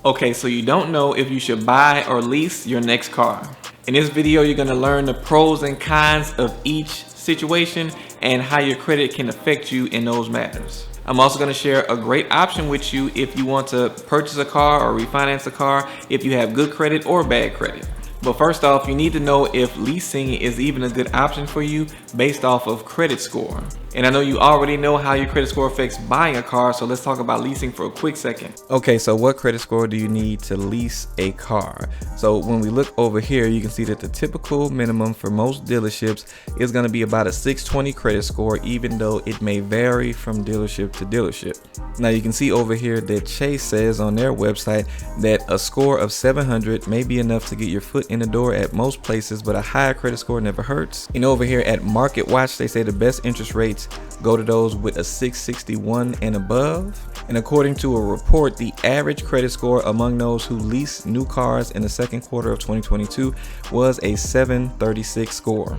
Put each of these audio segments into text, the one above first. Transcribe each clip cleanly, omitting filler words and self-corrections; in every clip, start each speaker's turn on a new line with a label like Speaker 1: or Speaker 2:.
Speaker 1: Okay, so you don't know if you should buy or lease your next car. In this video, you're going to learn the pros and cons of each situation and how your credit can affect you in those matters. I'm also going to share a great option with you if you want to purchase a car or refinance a car if you have good credit or bad credit. But first off, you need to know if leasing is even a good option for you based off of credit score. And I know you already know how your credit score affects buying a car, so let's talk about leasing for a quick second. Okay, so what credit score do you need to lease a car? So when we look over here, you can see that the typical minimum for most dealerships is going to be about a 620 credit score, even though it may vary from dealership to dealership. Now you can see over here that Chase says on their website that a score of 700 may be enough to get your foot in the door at most places, but a higher credit score never hurts. And over here at Market Watch, they say the best interest rates go to those with a 661 and above. And according to a report, the average credit score among those who lease new cars in the second quarter of 2022 was a 736 score.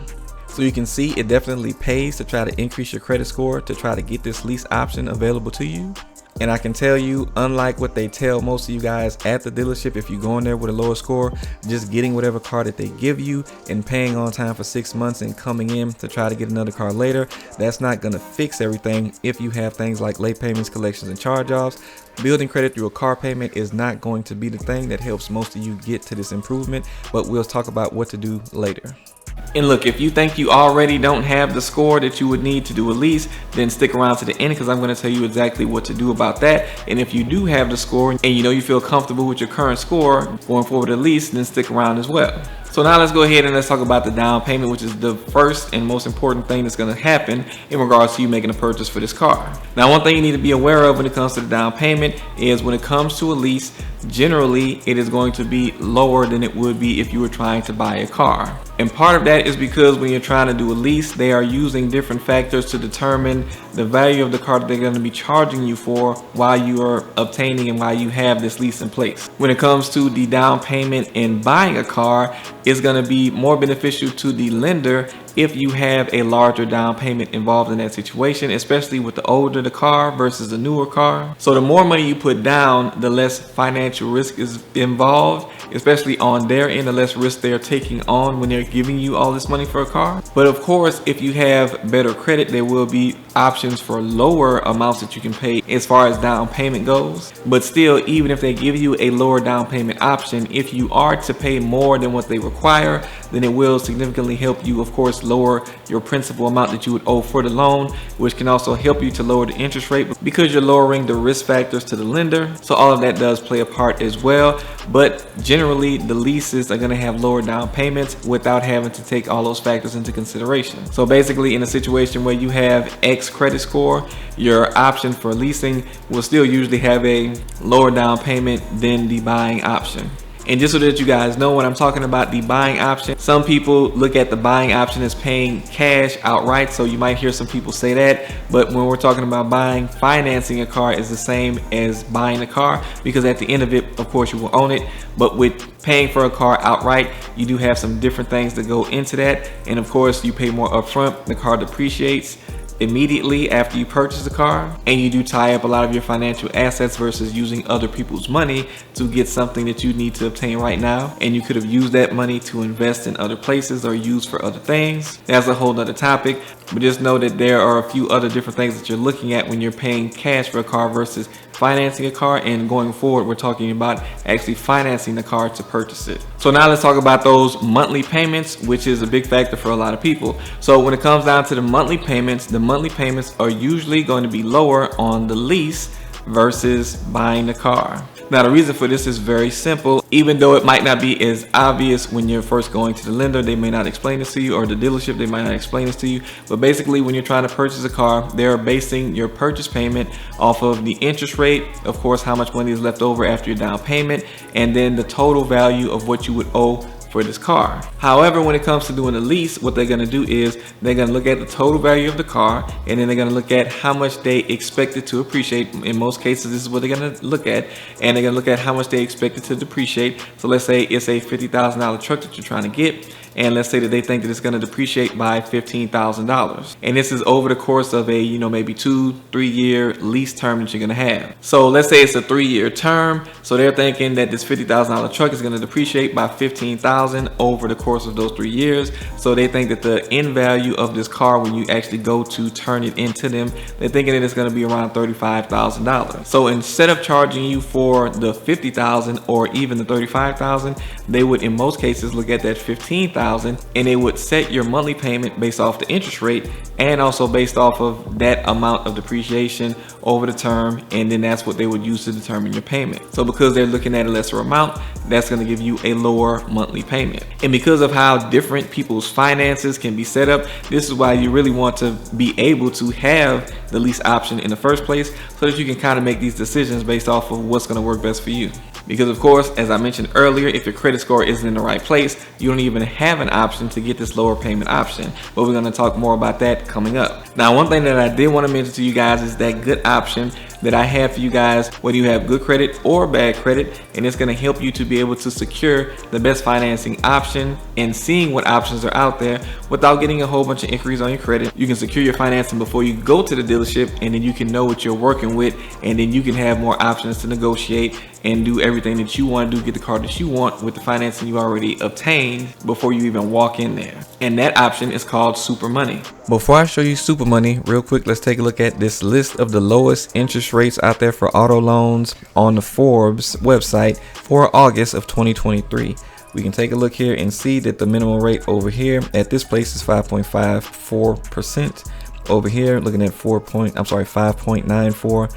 Speaker 1: So you can see it definitely pays to try to increase your credit score to try to get this lease option available to you. And I can tell you, unlike what they tell most of you guys at the dealership, if you go in there with a lower score, just getting whatever car that they give you and paying on time for 6 months and coming in to try to get another car later, that's not going to fix everything. If you have things like late payments, collections, and charge-offs, building credit through a car payment is not going to be the thing that helps most of you get to this improvement, but we'll talk about what to do later. And look, if you think you already don't have the score that you would need to do a lease, then stick around to the end because I'm going to tell you exactly what to do about that. And if you do have the score and you know you feel comfortable with your current score going forward at least, then stick around as well. So now let's go ahead and let's talk about the down payment, which is the first and most important thing that's going to happen in regards to you making a purchase for this car. Now, one thing you need to be aware of when it comes to the down payment is when it comes to a lease, generally it is going to be lower than it would be if you were trying to buy a car. And part of that is because when you're trying to do a lease, they are using different factors to determine the value of the car that they're going to be charging you for while you are obtaining and while you have this lease in place. When it comes to the down payment in buying a car, it's going to be more beneficial to the lender if you have a larger down payment involved in that situation, especially with the older the car versus the newer car. So the more money you put down, the less financial risk is involved, especially on their end, the less risk they're taking on when they're giving you all this money for a car. But of course, if you have better credit, there will be options for lower amounts that you can pay as far as down payment goes. But still, even if they give you a lower down payment option, if you are to pay more than what they require, then it will significantly help you, of course, lower your principal amount that you would owe for the loan, which can also help you to lower the interest rate because you're lowering the risk factors to the lender. So all of that does play a part as well. But generally, the leases are going to have lower down payments without having to take all those factors into consideration. So basically, in a situation where you have X credit score, your option for leasing will still usually have a lower down payment than the buying option. And just so that you guys know, when I'm talking about the buying option, some people look at the buying option as paying cash outright. So you might hear some people say that, but when we're talking about financing a car is the same as buying a car, because at the end of it, of course, you will own it. But with paying for a car outright, you do have some different things that go into that. And of course, you pay more upfront. The car depreciates immediately after you purchase the car, and you do tie up a lot of your financial assets versus using other people's money to get something that you need to obtain right now, and you could have used that money to invest in other places or use for other things. That's a whole nother topic, but just know that there are a few other different things that you're looking at when you're paying cash for a car versus financing a car. And going forward, we're talking about actually financing the car to purchase it. So now let's talk about those monthly payments, which is a big factor for a lot of people. So when it comes down to the monthly payments are usually going to be lower on the lease versus buying the car. Now, the reason for this is very simple. Even though it might not be as obvious when you're first going to the lender, they may not explain this to you, or the dealership, they might not explain this to you. But basically, when you're trying to purchase a car, they're basing your purchase payment off of the interest rate, of course, how much money is left over after your down payment, and then the total value of what you would owe for this car. However, when it comes to doing a lease, what they're going to do is they're going to look at the total value of the car, and then they're going to look at how much they expect it to appreciate. In most cases, this is what they're going to look at, and they're going to look at how much they expect it to depreciate. So let's say it's a $50,000 truck that you're trying to get, and let's say that they think that it's going to depreciate by $15,000. And this is over the course of a, maybe 2-3 year lease term that you're going to have. So let's say it's a 3-year term. So they're thinking that this $50,000 truck is going to depreciate by $15,000 over the course of those 3 years. So they think that the end value of this car, when you actually go to turn it into them, they're thinking that it's going to be around $35,000. So instead of charging you for the $50,000 or even the $35,000, they would in most cases look at that $15,000 and they would set your monthly payment based off the interest rate and also based off of that amount of depreciation over the term, and then that's what they would use to determine your payment. So because they're looking at a lesser amount, that's going to give you a lower monthly payment. And because of how different people's finances can be set up, this is why you really want to be able to have the lease option in the first place, so that you can kind of make these decisions based off of what's going to work best for you. Because of course, as I mentioned earlier, if your credit score isn't in the right place, you don't even have an option to get this lower payment option. But we're going to talk more about that coming up. Now, one thing that I did want to mention to you guys is that good option that I have for you guys, whether you have good credit or bad credit, and it's going to help you to be able to secure the best financing option and seeing what options are out there without getting a whole bunch of inquiries on your credit. You can secure your financing before you go to the dealership, and then you can know what you're working with, and then you can have more options to negotiate and do everything that you want to do, get the car that you want with the financing you already obtained before you even walk in there. And that option is called Super Money. Before I show you Super Money, real quick, let's take a look at this list of the lowest interest rates out there for auto loans on the Forbes website for August of 2023. We can take a look here and see that the minimum rate over here at this place is 5.54%. Over here, looking at 5.94, 5.5,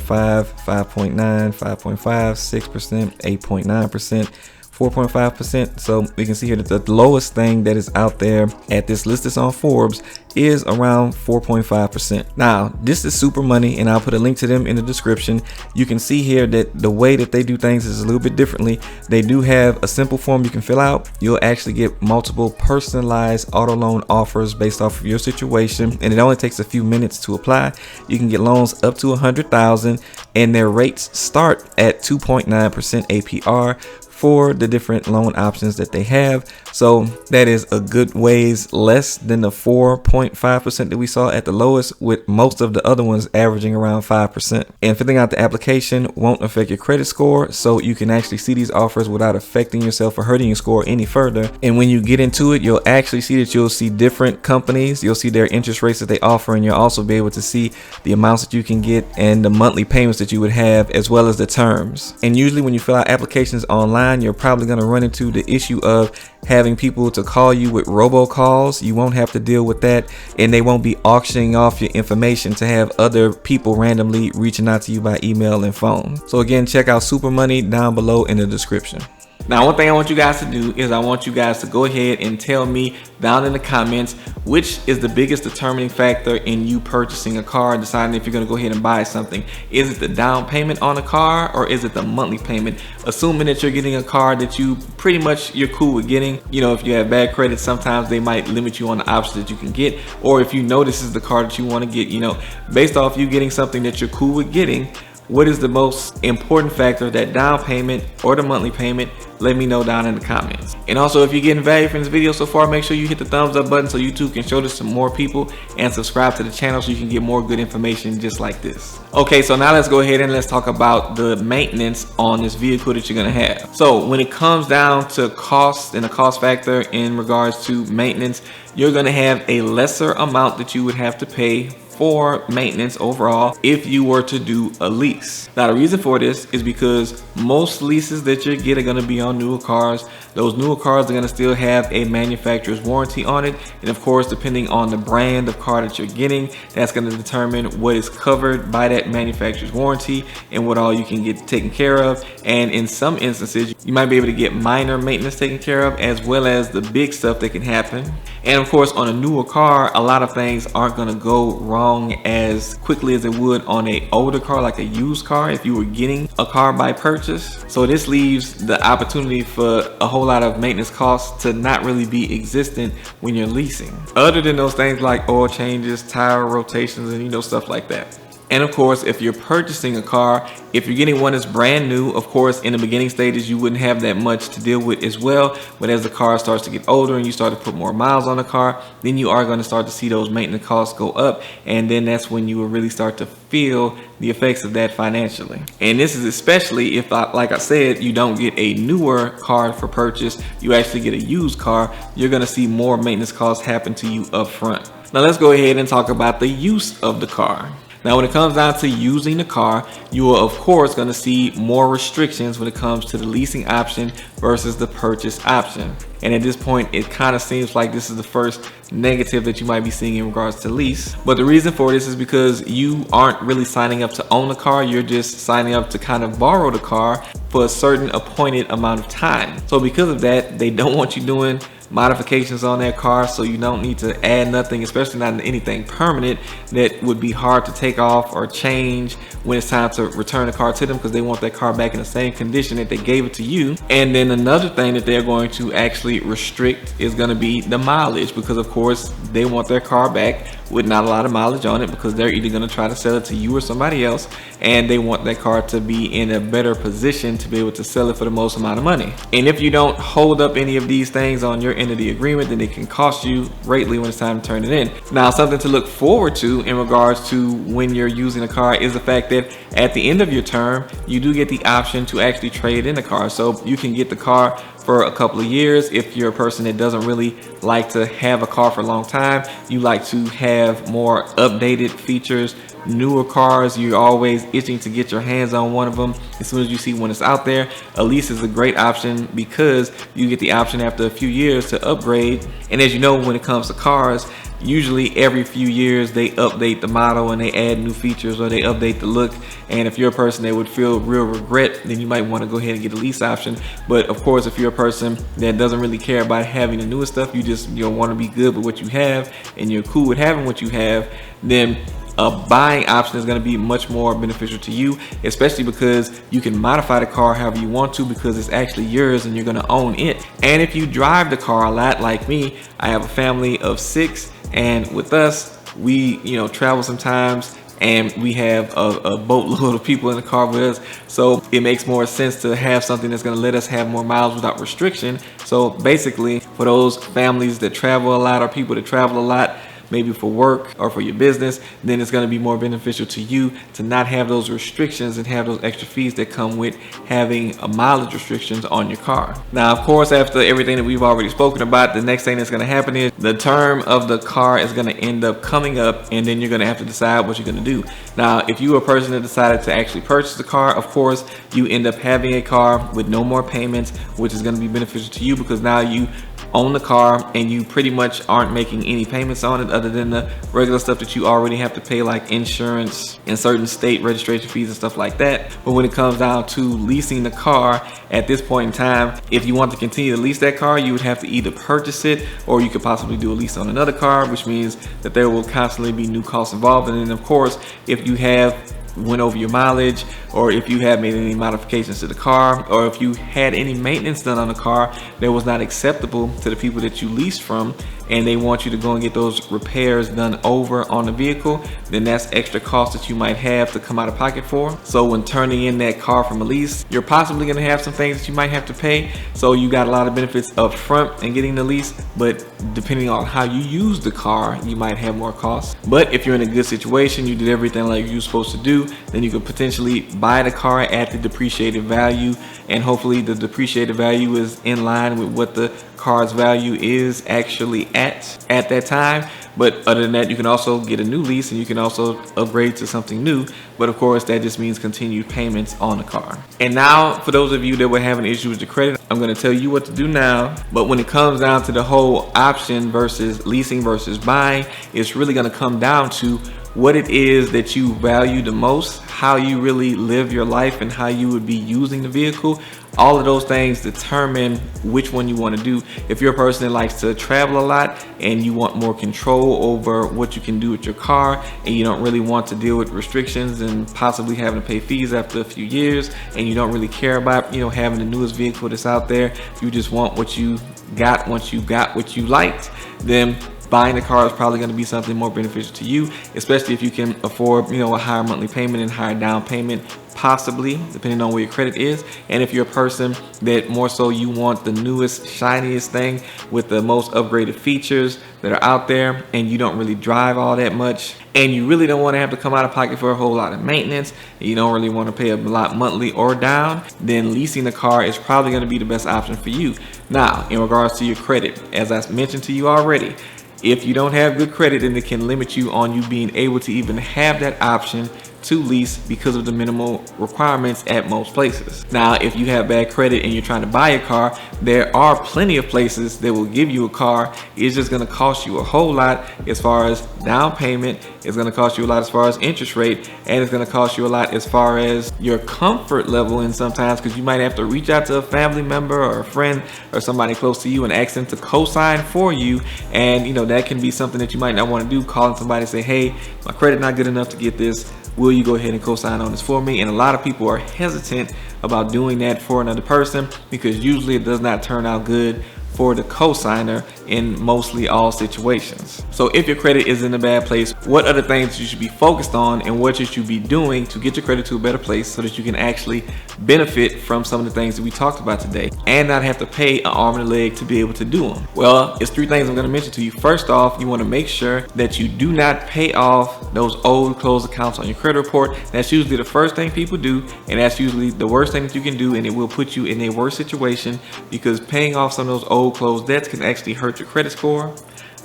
Speaker 1: 5.9, 5.5, 6%, 8.9%, 4.5%. So we can see here that the lowest thing that is out there at this list that's on Forbes is around 4.5%. Now, this is Super Money, and I'll put a link to them in the description. You can see here that the way that they do things is a little bit differently. They do have a simple form you can fill out. You'll actually get multiple personalized auto loan offers based off of your situation, and it only takes a few minutes to apply. You can get loans up to $100,000, and their rates start at 2.9% APR for the different loan options that they have. So that is a good ways less than the 4.5% that we saw at the lowest, with most of the other ones averaging around 5%. And filling out the application won't affect your credit score, so you can actually see these offers without affecting yourself or hurting your score any further. And when you get into it, you'll actually see that you'll see different companies, you'll see their interest rates that they offer, and you'll also be able to see the amounts that you can get and the monthly payments that you would have, as well as the terms. And usually when you fill out applications online, you're probably going to run into the issue of having people to call you with robocalls. You won't have to deal with that, and they won't be auctioning off your information to have other people randomly reaching out to you by email and phone. So again, check out Super Money down below in the description. Now, one thing I want you guys to do is I want you guys to go ahead and tell me down in the comments which is the biggest determining factor in you purchasing a car and deciding if you're going to go ahead and buy something. Is it the down payment on a car, or is it the monthly payment? Assuming that you're getting a car that you're cool with getting. If you have bad credit, sometimes they might limit you on the options that you can get, or if you know this is the car that you want to get, based off you getting something that you're cool with getting, what is the most important factor, that down payment or the monthly payment? Let me know down in the comments. And also, if you're getting value from this video so far, make sure you hit the thumbs up button so YouTube can show this to more people, and subscribe to the channel so you can get more good information just like this. Okay, so now let's go ahead and let's talk about the maintenance on this vehicle that you're gonna have. So when it comes down to cost and the cost factor in regards to maintenance, you're gonna have a lesser amount that you would have to pay for maintenance overall if you were to do a lease. Now, the reason for this is because most leases that you get are going to be on newer cars. Those newer cars are going to still have a manufacturer's warranty on it, and of course, depending on the brand of car that you're getting, that's going to determine what is covered by that manufacturer's warranty and what all you can get taken care of. And in some instances, you might be able to get minor maintenance taken care of, as well as the big stuff that can happen. And of course, on a newer car, a lot of things aren't going to go wrong as quickly as it would on an older car, like a used car, if you were getting a car by purchase. So this leaves the opportunity for a whole lot of maintenance costs to not really be existent when you're leasing, other than those things like oil changes, tire rotations, and stuff like that. And of course, if you're purchasing a car, if you're getting one that's brand new, of course, in the beginning stages, you wouldn't have that much to deal with as well. But as the car starts to get older and you start to put more miles on the car, then you are going to start to see those maintenance costs go up. And then that's when you will really start to feel the effects of that financially. And this is especially if, like I said, you don't get a newer car for purchase, you actually get a used car, you're going to see more maintenance costs happen to you up front. Now let's go ahead and talk about the use of the car. Now, when it comes down to using the car, you are of course going to see more restrictions when it comes to the leasing option versus the purchase option. And at this point, it kind of seems like this is the first negative that you might be seeing in regards to lease. But the reason for this is because you aren't really signing up to own the car. You're just signing up to kind of borrow the car for a certain appointed amount of time. So because of that, they don't want you doing modifications on that car, so you don't need to add nothing, especially not anything permanent that would be hard to take off or change when it's time to return the car to them, because they want that car back in the same condition that they gave it to you. And then another thing that they're going to actually restrict is going to be the mileage, because of course they want their car back with not a lot of mileage on it, because they're either going to try to sell it to you or somebody else, and they want that car to be in a better position to be able to sell it for the most amount of money. And if you don't hold up any of these things on your end of the agreement, then it can cost you greatly when it's time to turn it in. Now, something to look forward to in regards to when you're using a car is the fact that at the end of your term, you do get the option to actually trade in the car. So you can get the car for a couple of years. If you're a person that doesn't really like to have a car for a long time, you like to have more updated features, newer cars, you're always itching to get your hands on one of them as soon as you see one that's out there, a lease is a great option because you get the option after a few years to upgrade. And as you know, when it comes to cars, usually every few years they update the model and they add new features or they update the look. And if you're a person that would feel real regret, then you might want to go ahead and get a lease option. But of course, if you're a person that doesn't really care about having the newest stuff, you want to be good with what you have and you're cool with having what you have, then a buying option is going to be much more beneficial to you, especially because you can modify the car however you want to, because it's actually yours and you're going to own it. And if you drive the car a lot like me, I have a family of 6, and with us, we travel sometimes, and we have a boatload of people in the car with us, so it makes more sense to have something that's going to let us have more miles without restriction. So basically, for those families that travel a lot or people that travel a lot, maybe for work or for your business, then it's going to be more beneficial to you to not have those restrictions and have those extra fees that come with having a mileage restrictions on your car. Now, of course, after everything that we've already spoken about, the next thing that's going to happen is the term of the car is going to end up coming up, and then you're going to have to decide what you're going to do. Now, if you are a person that decided to actually purchase the car, of course, you end up having a car with no more payments, which is going to be beneficial to you because now you own the car and you pretty much aren't making any payments on it other than the regular stuff that you already have to pay, like insurance and certain state registration fees and stuff like that. But when it comes down to leasing the car, at this point in time, if you want to continue to lease that car, you would have to either purchase it or you could possibly do a lease on another car, which means that there will constantly be new costs involved. And then of course, if you have went over your mileage, or if you have made any modifications to the car, or if you had any maintenance done on the car that was not acceptable to the people that you leased from, and they want you to go and get those repairs done over on the vehicle, then that's extra cost that you might have to come out of pocket for. So when turning in that car from a lease, you're possibly going to have some things that you might have to pay. So you got a lot of benefits up front in getting the lease, but depending on how you use the car, you might have more costs. But if you're in a good situation, you did everything like you're supposed to do, then you could potentially buy the car at the depreciated value, and hopefully the depreciated value is in line with what the car's value is actually at that time. But other than that, you can also get a new lease and you can also upgrade to something new. But of course, that just means continued payments on the car. And now, for those of you that were having issues with your credit, I'm going to tell you what to do now. But when it comes down to the whole option versus leasing versus buying, it's really going to come down to what it is that you value the most, how you really live your life, and how you would be using the vehicle. All of those things determine which one you want to do. If you're a person that likes to travel a lot and you want more control over what you can do with your car, and you don't really want to deal with restrictions and possibly having to pay fees after a few years, and you don't really care about having the newest vehicle that's out there, you just want what you got once you got what you liked, then buying the car is probably going to be something more beneficial to you, especially if you can afford, a higher monthly payment and higher down payment, possibly, depending on where your credit is. And if you're a person that more so you want the newest, shiniest thing with the most upgraded features that are out there, and you don't really drive all that much, and you really don't want to have to come out of pocket for a whole lot of maintenance, and you don't really want to pay a lot monthly or down, then leasing the car is probably going to be the best option for you. Now, in regards to your credit, as I mentioned to you already, if you don't have good credit, then it can limit you on you being able to even have that option to lease because of the minimal requirements at most places. Now, if you have bad credit and you're trying to buy a car, there are plenty of places that will give you a car. It's just going to cost you a whole lot as far as down payment. It's going to cost you a lot as far as interest rate, and it's going to cost you a lot as far as your comfort level. And sometimes, because you might have to reach out to a family member or a friend or somebody close to you and ask them to co-sign for you, and that can be something that you might not want to do. Calling somebody and say, hey, my credit not good enough to get this, will you go ahead and co-sign on this for me? And a lot of people are hesitant about doing that for another person because usually it does not turn out good for the co-signer in mostly all situations. So if your credit is in a bad place, what are the things you should be focused on, and what you should be doing to get your credit to a better place so that you can actually benefit from some of the things that we talked about today and not have to pay an arm and a leg to be able to do them? Well, it's 3 things I'm going to mention to you. First off, you want to make sure that you do not pay off those old closed accounts on your credit report. That's usually the first thing people do, and that's usually the worst thing that you can do, and it will put you in a worse situation because paying off some of those old closed debts can actually hurt your credit score.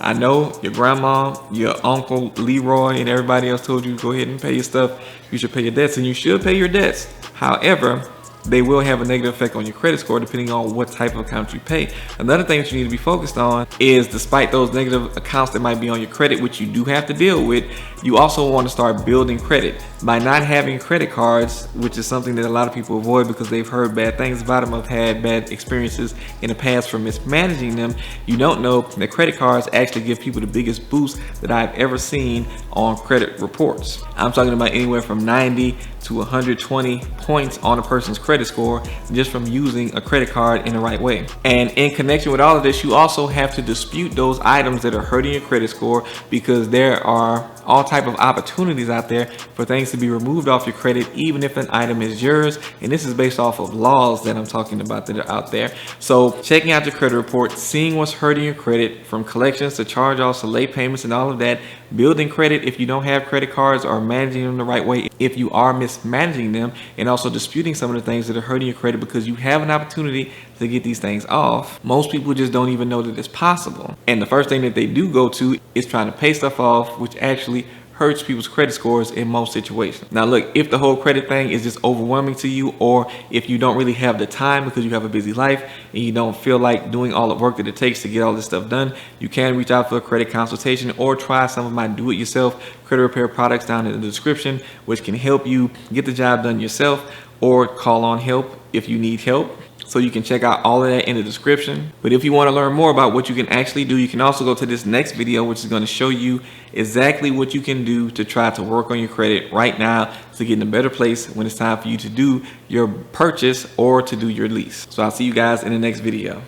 Speaker 1: I know your grandma, your uncle Leroy, and everybody else told you to go ahead and pay your stuff. You should pay your debts, and you should pay your debts. However, they will have a negative effect on your credit score depending on what type of account you pay. Another thing that you need to be focused on is, despite those negative accounts that might be on your credit, which you do have to deal with, you also want to start building credit. By not having credit cards, which is something that a lot of people avoid because they've heard bad things about them, have had bad experiences in the past from mismanaging them, you don't know that credit cards actually give people the biggest boost that I've ever seen on credit reports. I'm talking about anywhere from 90 to 120 points on a person's credit score just from using a credit card in the right way. And in connection with all of this, you also have to dispute those items that are hurting your credit score, because there are all type of opportunities out there for things to be removed off your credit, even if an item is yours. And this is based off of laws that I'm talking about that are out there. So checking out your credit report, seeing what's hurting your credit, from collections to charge-offs to late payments and all of that, building credit if you don't have credit cards, or managing them the right way if you are mismanaging them, and also disputing some of the things that are hurting your credit because you have an opportunity to get these things off. Most people just don't even know that it's possible. And the first thing that they do go to is trying to pay stuff off, which actually hurts people's credit scores in most situations. Now look, if the whole credit thing is just overwhelming to you, or if you don't really have the time because you have a busy life and you don't feel like doing all the work that it takes to get all this stuff done, you can reach out for a credit consultation or try some of my do-it-yourself credit repair products down in the description, which can help you get the job done yourself, or call on help if you need help. So you can check out all of that in the description. But if you want to learn more about what you can actually do, you can also go to this next video, which is going to show you exactly what you can do to try to work on your credit right now to get in a better place when it's time for you to do your purchase or to do your lease. So I'll see you guys in the next video.